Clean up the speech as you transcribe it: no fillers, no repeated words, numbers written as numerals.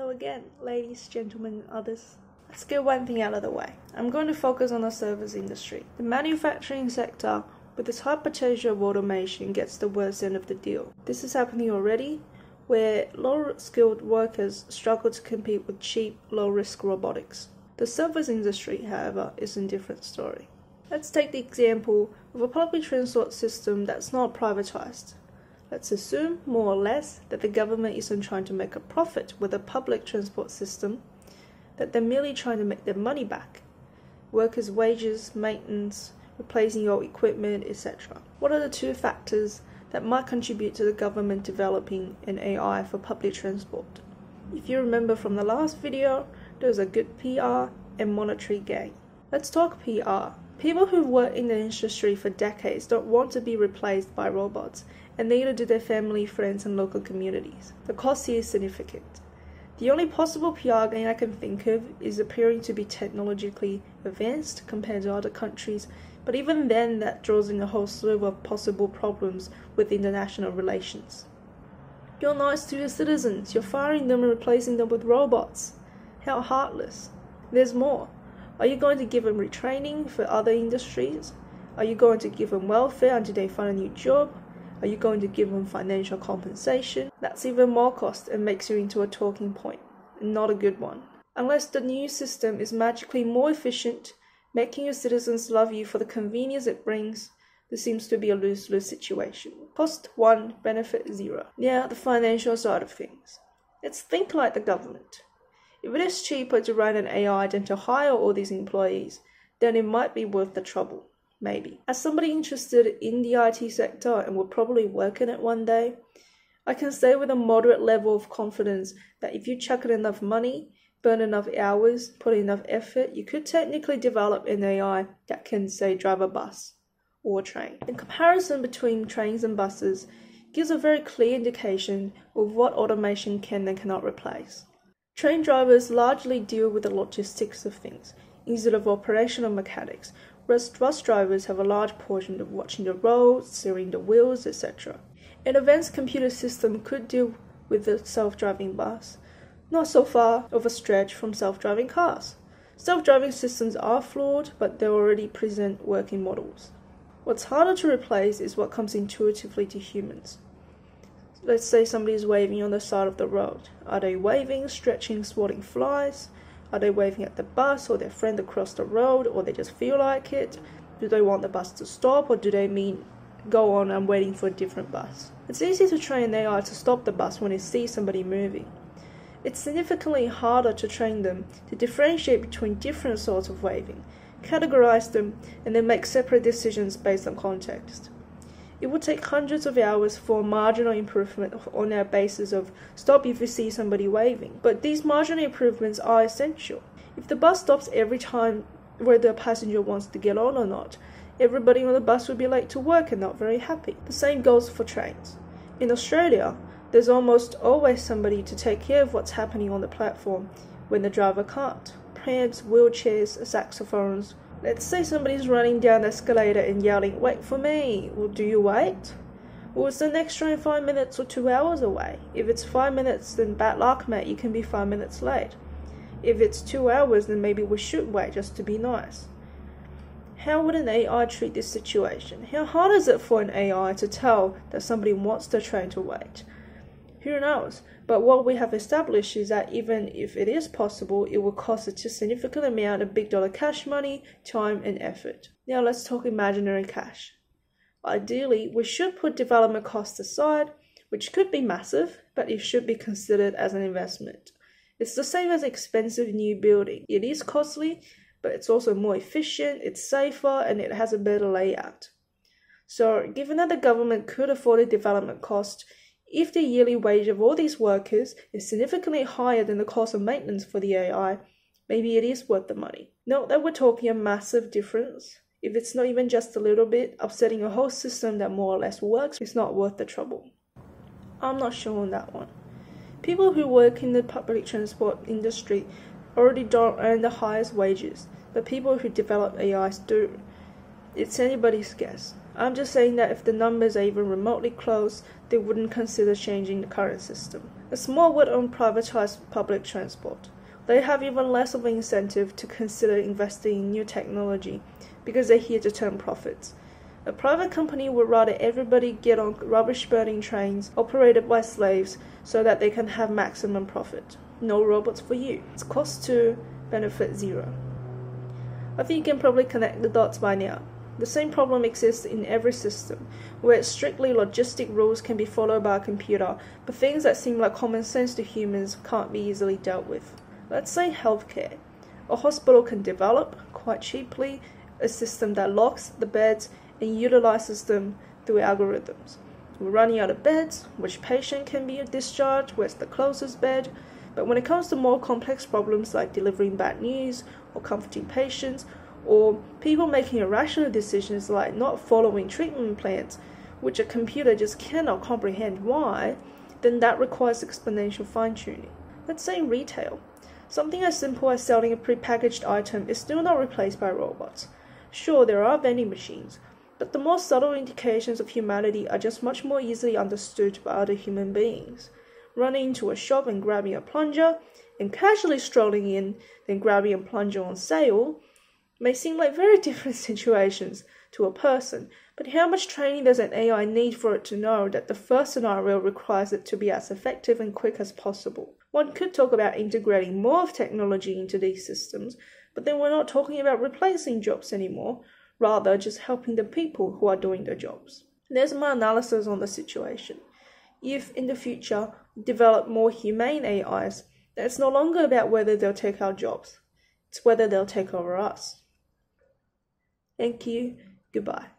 Hello again, ladies, gentlemen, and others. Let's get one thing out of the way. I'm going to focus on the service industry. The manufacturing sector, with its high potential of automation, gets the worst end of the deal. This is happening already, where low-skilled workers struggle to compete with cheap, low-risk robotics. The service industry, however, is a different story. Let's take the example of a public transport system that's not privatized. Let's assume, more or less, that the government isn't trying to make a profit with a public transport system, that they're merely trying to make their money back. Workers' wages, maintenance, replacing old equipment, etc. What are the two factors that might contribute to the government developing an AI for public transport? If you remember from the last video, there was a good PR and monetary gain. Let's talk PR. People who've worked in the industry for decades don't want to be replaced by robots, and neither do their family, friends, and local communities. The cost here is significant. The only possible PR gain I can think of is appearing to be technologically advanced compared to other countries, but even then that draws in a whole slew of possible problems with international relations. You're nice to your citizens, you're firing them and replacing them with robots. How heartless. There's more. Are you going to give them retraining for other industries? Are you going to give them welfare until they find a new job? Are you going to give them financial compensation? That's even more cost and makes you into a talking point, and not a good one. Unless the new system is magically more efficient, making your citizens love you for the convenience it brings, this seems to be a lose-lose situation. Cost 1, benefit 0. Now, the financial side of things. Let's think like the government. If it is cheaper to run an AI than to hire all these employees, then it might be worth the trouble. Maybe. As somebody interested in the IT sector and will probably work in it one day, I can say with a moderate level of confidence that if you chuck in enough money, burn enough hours, put enough effort, you could technically develop an AI that can, say, drive a bus or a train. The comparison between trains and buses gives a very clear indication of what automation can and cannot replace. Train drivers largely deal with the logistics of things, instead of operational mechanics, whereas bus drivers have a large portion of watching the road, steering the wheels, etc. An advanced computer system could deal with the self-driving bus, not so far of a stretch from self-driving cars. Self-driving systems are flawed, but they already present working models. What's harder to replace is what comes intuitively to humans. Let's say somebody is waving on the side of the road. Are they waving, stretching, swatting flies? Are they waving at the bus or their friend across the road, or they just feel like it? Do they want the bus to stop, or do they mean go on, I'm waiting for a different bus? It's easy to train AI to stop the bus when it sees somebody moving. It's significantly harder to train them to differentiate between different sorts of waving, categorize them, and then make separate decisions based on context. It would take hundreds of hours for a marginal improvement on our basis of stop if you see somebody waving. But these marginal improvements are essential. If the bus stops every time whether a passenger wants to get on or not, everybody on the bus would be late to work and not very happy. The same goes for trains. In Australia, there's almost always somebody to take care of what's happening on the platform when the driver can't. Prams, wheelchairs, saxophones. Let's say somebody's running down the escalator and yelling, "Wait for me." Well, do you wait? Well, is the next train 5 minutes or 2 hours away? If it's 5 minutes, then bad luck, mate, you can be 5 minutes late. If it's 2 hours, then maybe we should wait just to be nice. How would an AI treat this situation? How hard is it for an AI to tell that somebody wants the train to wait? Who knows? But what we have established is that even if it is possible, it will cost a significant amount of big dollar cash money, time, and effort. Now let's talk imaginary cash. Ideally, we should put development costs aside, which could be massive, but it should be considered as an investment. It's the same as expensive new building. It is costly, but it's also more efficient, it's safer, and it has a better layout. So, given that the government could afford a development cost, if the yearly wage of all these workers is significantly higher than the cost of maintenance for the AI, maybe it is worth the money. Note that we're talking a massive difference. If it's not even just a little bit, upsetting a whole system that more or less works is not worth the trouble. I'm not sure on that one. People who work in the public transport industry already don't earn the highest wages, but people who develop AIs do. It's anybody's guess. I'm just saying that if the numbers are even remotely close, they wouldn't consider changing the current system. A small would own privatized public transport. They have even less of an incentive to consider investing in new technology because they're here to turn profits. A private company would rather everybody get on rubbish-burning trains operated by slaves so that they can have maximum profit. No robots for you. It's cost 2, benefit 0. I think you can probably connect the dots by now. The same problem exists in every system, where strictly logistic rules can be followed by a computer, but things that seem like common sense to humans can't be easily dealt with. Let's say healthcare. A hospital can develop, quite cheaply, a system that locks the beds and utilizes them through algorithms. We're running out of beds, which patient can be discharged, where's the closest bed. But when it comes to more complex problems like delivering bad news or comforting patients, or people making irrational decisions like not following treatment plans, which a computer just cannot comprehend why, then that requires exponential fine-tuning. Let's say retail. Something as simple as selling a prepackaged item is still not replaced by robots. Sure, there are vending machines, but the more subtle indications of humanity are just much more easily understood by other human beings. Running into a shop and grabbing a plunger, and casually strolling in, then grabbing a plunger on sale, may seem like very different situations to a person, but how much training does an AI need for it to know that the first scenario requires it to be as effective and quick as possible? One could talk about integrating more of technology into these systems, but then we're not talking about replacing jobs anymore, rather just helping the people who are doing the jobs. There's my analysis on the situation. If in the future we develop more humane AIs, then it's no longer about whether they'll take our jobs, it's whether they'll take over us. Thank you. Goodbye.